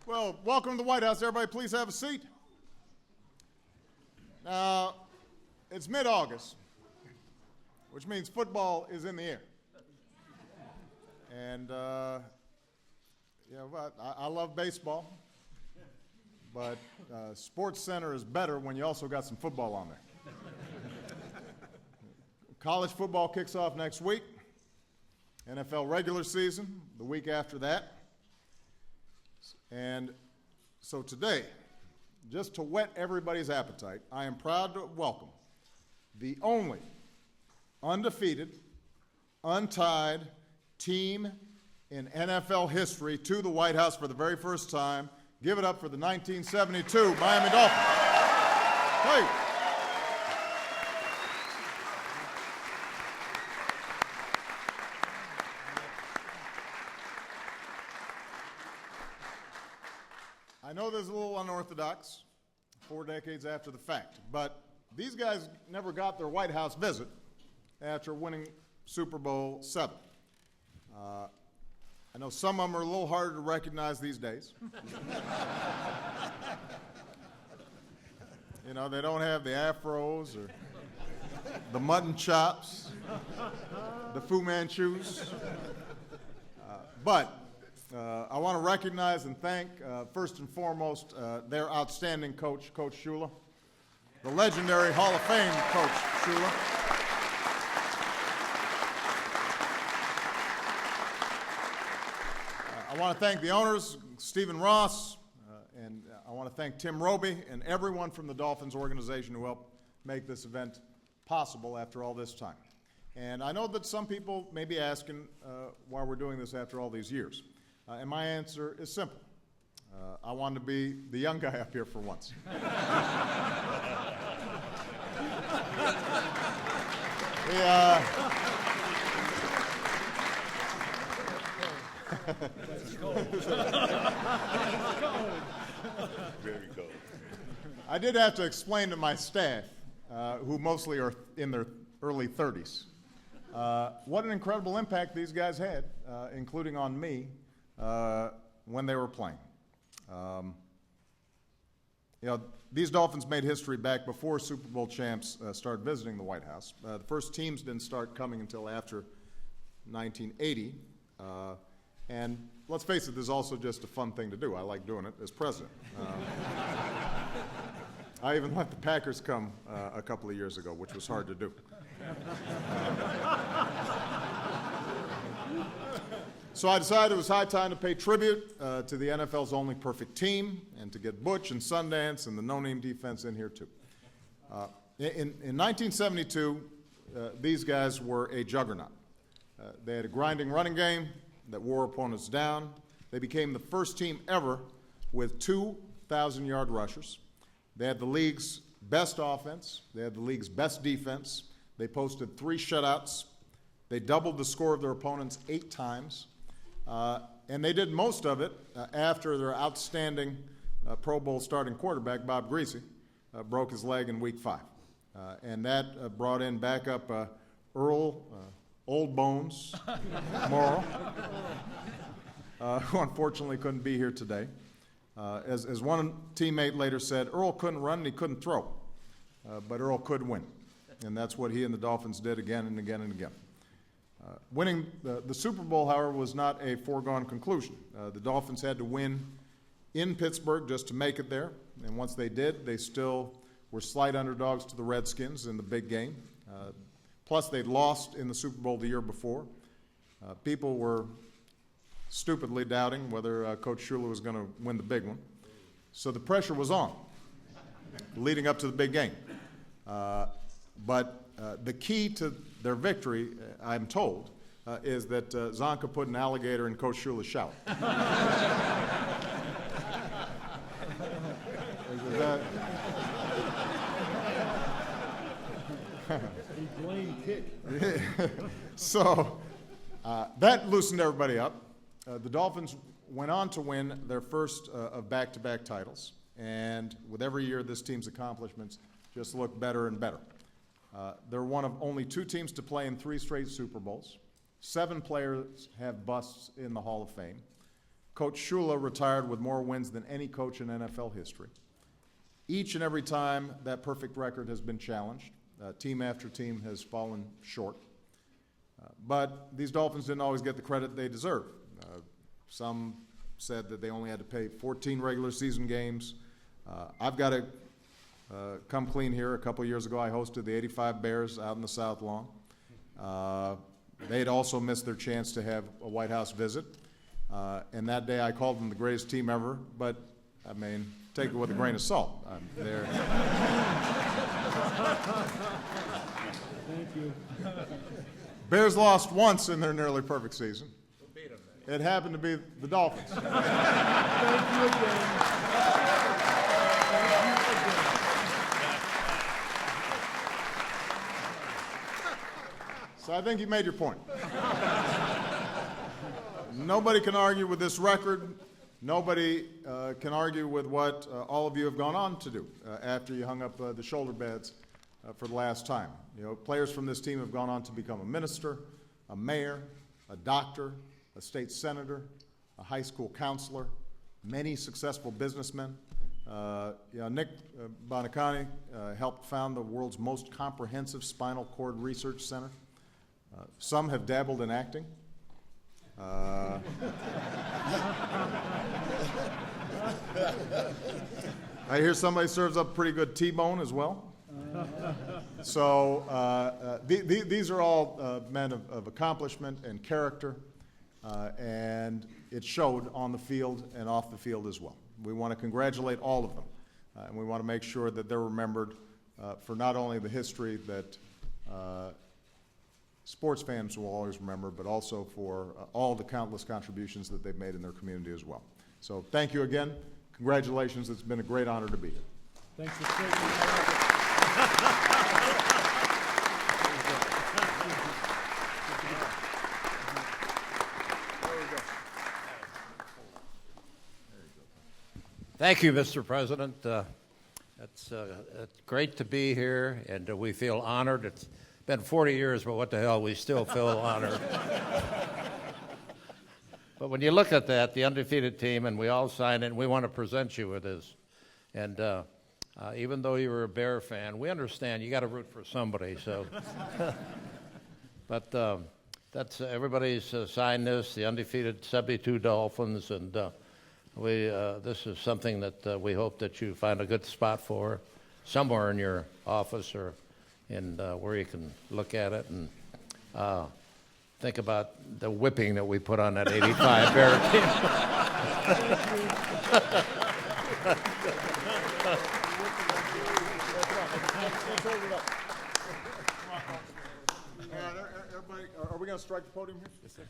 Well, welcome to the White House. Everybody, please have a seat. Now, it's mid-August, which means football is in the air. And, I love baseball, but Sports Center is better when you also got some football on there. College football kicks off next week. NFL regular season the week after that. And so today, just to whet everybody's appetite, I am proud to welcome the only undefeated, untied team in NFL history to the White House for the very first time. Give it up for the 1972 Miami Dolphins. Hey. I know this is a little unorthodox, 4 decades after the fact, but these guys never got their White House visit after winning Super Bowl VII. I know some of them are a little harder to recognize these days. You know, they don't have the afros or the mutton chops, the Fu Manchus, but I want to recognize and thank, first and foremost, their outstanding coach, Coach Shula, the legendary Hall of Fame Coach Shula. I want to thank the owners, Stephen Ross, and I want to thank Tim Roby and everyone from the Dolphins organization who helped make this event possible after all this time. And I know that some people may be asking why we're doing this after all these years. And my answer is simple. I wanted to be the young guy up here for once. Very cold. I did have to explain to my staff, who mostly are in their early 30s, what an incredible impact these guys had, including on me, when they were playing. These Dolphins made history back before Super Bowl champs started visiting the White House. The first teams didn't start coming until after 1980. And let's face it, this is also just a fun thing to do. I like doing it as president. I even let the Packers come a couple of years ago, which was hard to do. So I decided it was high time to pay tribute to the NFL's only perfect team and to get Butch and Sundance and the no-name defense in here too. In 1972, these guys were a juggernaut. They had a grinding running game that wore opponents down. They became the first team ever with 2,000-yard rushers. They had the league's best offense. They had the league's best defense. They posted 3 shutouts. They doubled the score of their opponents 8 times. And they did most of it after their outstanding Pro Bowl starting quarterback, Bob Greasy, broke his leg in Week 5. And that brought in backup Earl Old Bones Morrow, who unfortunately couldn't be here today. As one teammate later said, Earl couldn't run and he couldn't throw, but Earl could win. And that's what he and the Dolphins did again and again and again. Winning the Super Bowl, however, was not a foregone conclusion. The Dolphins had to win in Pittsburgh just to make it there, and once they did, they still were slight underdogs to the Redskins in the big game. Plus, they'd lost in the Super Bowl the year before. People were stupidly doubting whether Coach Shula was going to win the big one. So the pressure was on leading up to the big game. But the key to their victory, I'm told, is that Zonka put an alligator in Coach Shula's shower. So that loosened everybody up. The Dolphins went on to win their first of back-to-back titles, and with every year this team's accomplishments just look better and better. They're one of only 2 teams to play in 3 straight Super Bowls. 7 players have busts in the Hall of Fame. Coach Shula retired with more wins than any coach in NFL history. Each and every time that perfect record has been challenged, team after team has fallen short. But these Dolphins didn't always get the credit they deserve. Some said that they only had to pay 14 regular season games. I've got to come clean here. A couple years ago, I hosted the '85 Bears out in the South Lawn. They had also missed their chance to have a White House visit. And that day I called them the greatest team ever, but, I mean, take it with a grain of salt. They're Thank you. Bears lost once in their nearly perfect season. It happened to be the Dolphins. Thank you again. So I think you made your point. Nobody can argue with this record. Nobody can argue with what all of you have gone on to do after you hung up the shoulder pads for the last time. You know, players from this team have gone on to become a minister, a mayor, a doctor, a state senator, a high school counselor, many successful businessmen. Nick Bonacani helped found the world's most comprehensive spinal cord research center. Some have dabbled in acting. I hear somebody serves up pretty good T-bone as well. So these are all men of accomplishment and character, and it showed on the field and off the field as well. We want to congratulate all of them, and we want to make sure that they're remembered for not only the history that sports fans will always remember, but also for all the countless contributions that they've made in their community as well. So thank you again. Congratulations. It's been a great honor to be here. Thanks for speaking. Thank you, Mr. President. It's great to be here, and we feel honored. It's been 40 years, but what the hell, we still feel honored. But when you look at that, the undefeated team, and we all signed it, and we want to present you with this. And even though you were a Bear fan, we understand you got to root for somebody. So, but that's everybody's signed this. The undefeated 72 Dolphins, and this is something that we hope that you find a good spot for, somewhere in your office or in where you can look at it and think about the whipping that we put on that '85 Bear team. Everybody, are we going to strike the podium here? Yes, sir.